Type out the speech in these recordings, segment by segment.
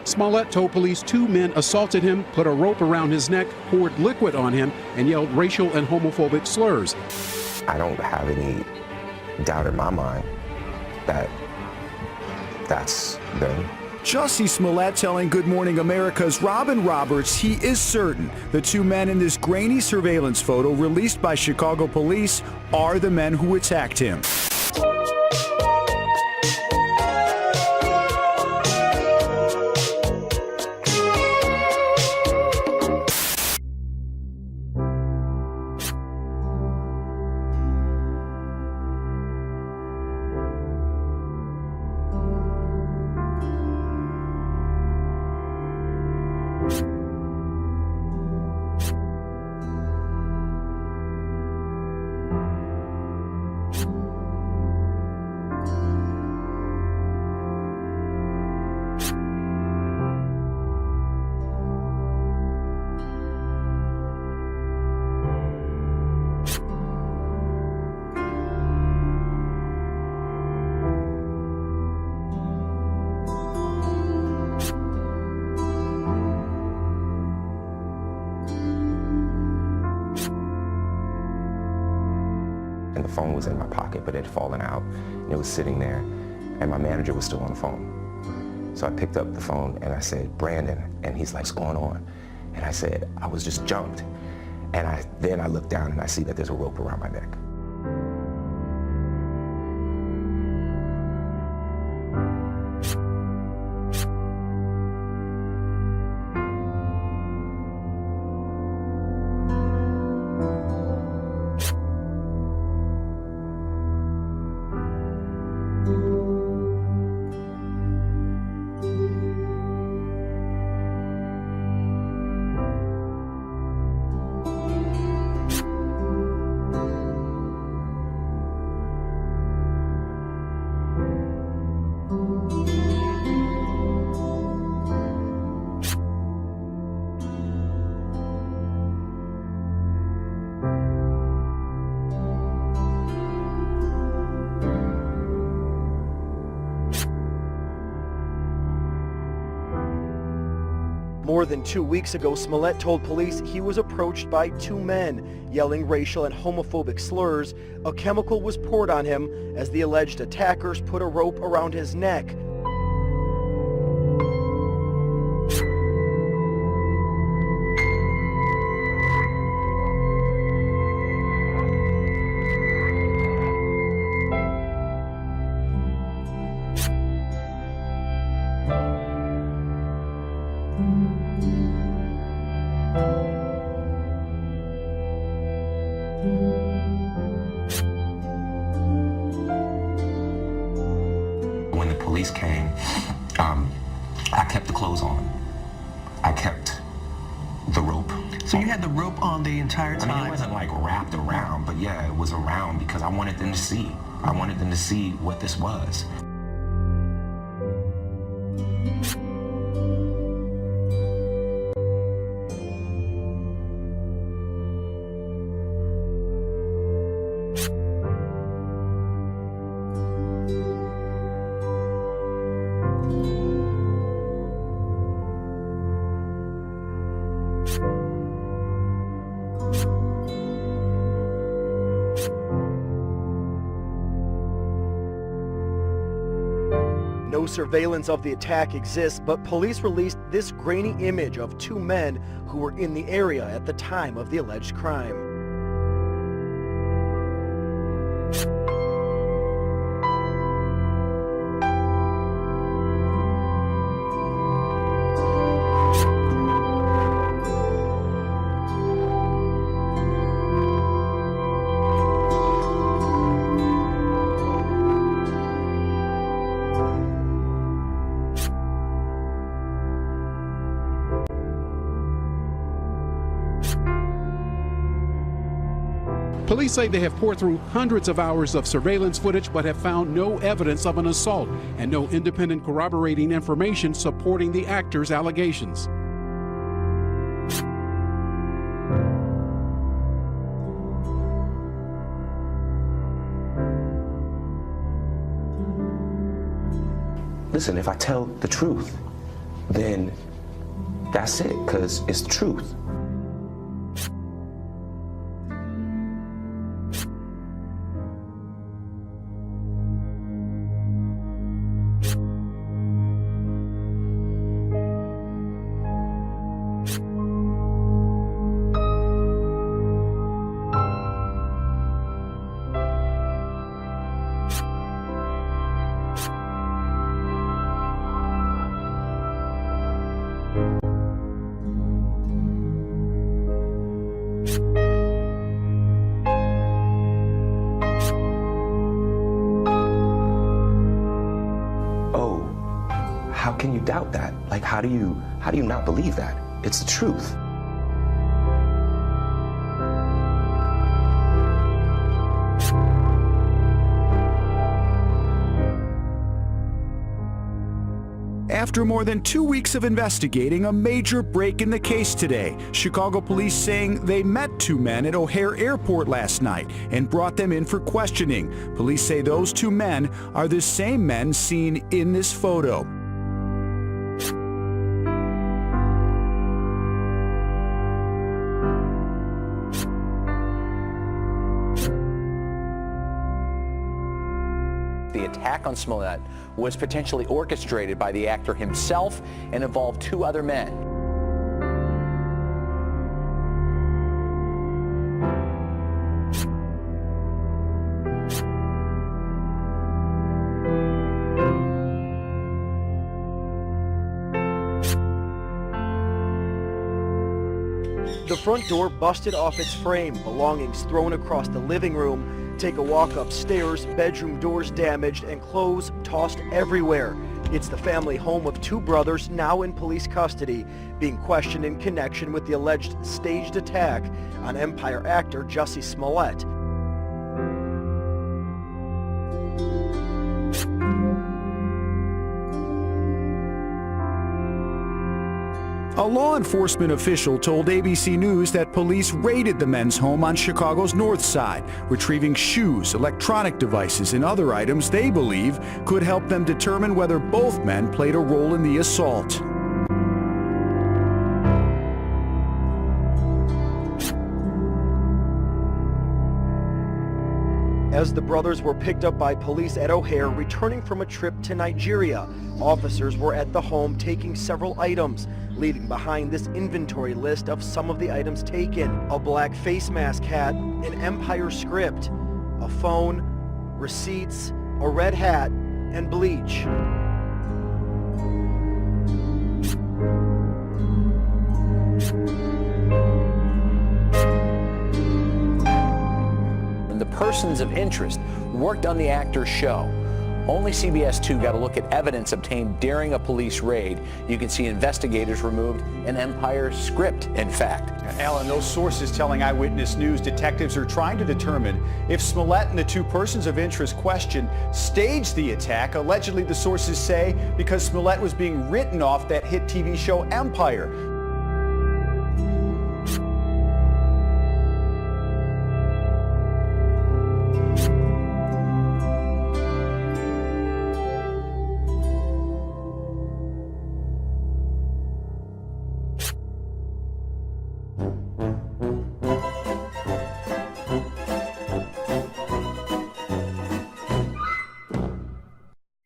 Smollett told police 2 men assaulted him, put a rope around his neck, poured liquid on him, and yelled racial and homophobic slurs. I don't have any doubt in my mind that that's them. Jussie Smollett telling Good Morning America's Robin Roberts he is certain the 2 men in this grainy surveillance photo released by Chicago police are the men who attacked him. And the phone was in my pocket, but it had fallen out, and it was sitting there, and my manager was still on the phone. So I picked up the phone, and I said, "Brandon," and he's like, "What's going on?" And I said, "I was just jumped." And then I look down, and I see that there's a rope around my neck. More than 2 weeks ago, Smollett told police he was approached by 2 men, yelling racial and homophobic slurs. A chemical was poured on him as the alleged attackers put a rope around his neck. When the police came, I kept the clothes on. I kept the rope. So you had the rope on the entire time? I mean, it wasn't like wrapped around, but yeah, it was around because I wanted them to see. I wanted them to see what this was. No surveillance of the attack exists, but police released this grainy image of 2 men who were in the area at the time of the alleged crime. Police say they have poured through hundreds of hours of surveillance footage but have found no evidence of an assault and no independent corroborating information supporting the actor's allegations. Listen, if I tell the truth, then that's it, because it's the truth. How can you doubt that? Like, how do you not believe that? It's the truth. After more than 2 weeks of investigating, a major break in the case today. Chicago police saying they met two men at O'Hare Airport last night and brought them in for questioning. Police say those two men are the same men seen in this photo. The attack on Smollett was potentially orchestrated by the actor himself and involved two other men. The front door busted off its frame, belongings thrown across the living room. Take a walk upstairs, bedroom doors damaged, and clothes tossed everywhere. It's the family home of two brothers now in police custody, being questioned in connection with the alleged staged attack on Empire actor Jussie Smollett. A law enforcement official told ABC News that police raided the men's home on Chicago's north side, retrieving shoes, electronic devices, and other items they believe could help them determine whether both men played a role in the assault. As the brothers were picked up by police at O'Hare returning from a trip to Nigeria, officers were at the home taking several items, leaving behind this inventory list of some of the items taken: a black face mask hat, an Empire script, a phone, receipts, a red hat, and bleach. The persons of interest worked on the actor's show. Only CBS 2 got a look at evidence obtained during a police raid. You can see investigators removed an Empire script, in fact. Alan, those sources telling Eyewitness News detectives are trying to determine if Smollett and the two persons of interest questioned staged the attack. Allegedly, the sources say because Smollett was being written off that hit TV show Empire.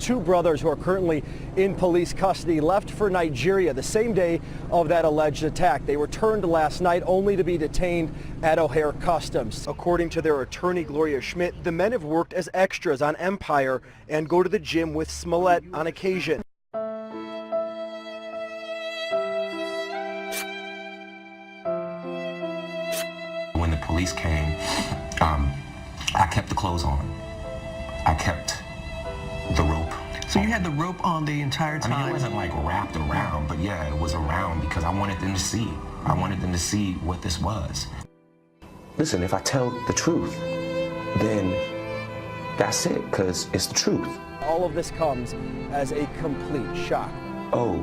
Two brothers who are currently in police custody left for Nigeria the same day of that alleged attack. They returned last night only to be detained at O'Hare Customs. According to their attorney, Gloria Schmidt, the men have worked as extras on Empire and go to the gym with Smollett on occasion. When the police came, I kept the clothes on. I kept the rope. So you had the rope on the entire time? I mean, it wasn't like wrapped around, but yeah, it was around because I wanted them to see. I wanted them to see what this was. Listen, if I tell the truth, then that's it, because it's the truth. All of this comes as a complete shock. Oh,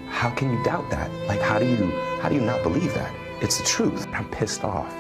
how can you doubt that? Like, how do you not believe that? It's the truth. I'm pissed off.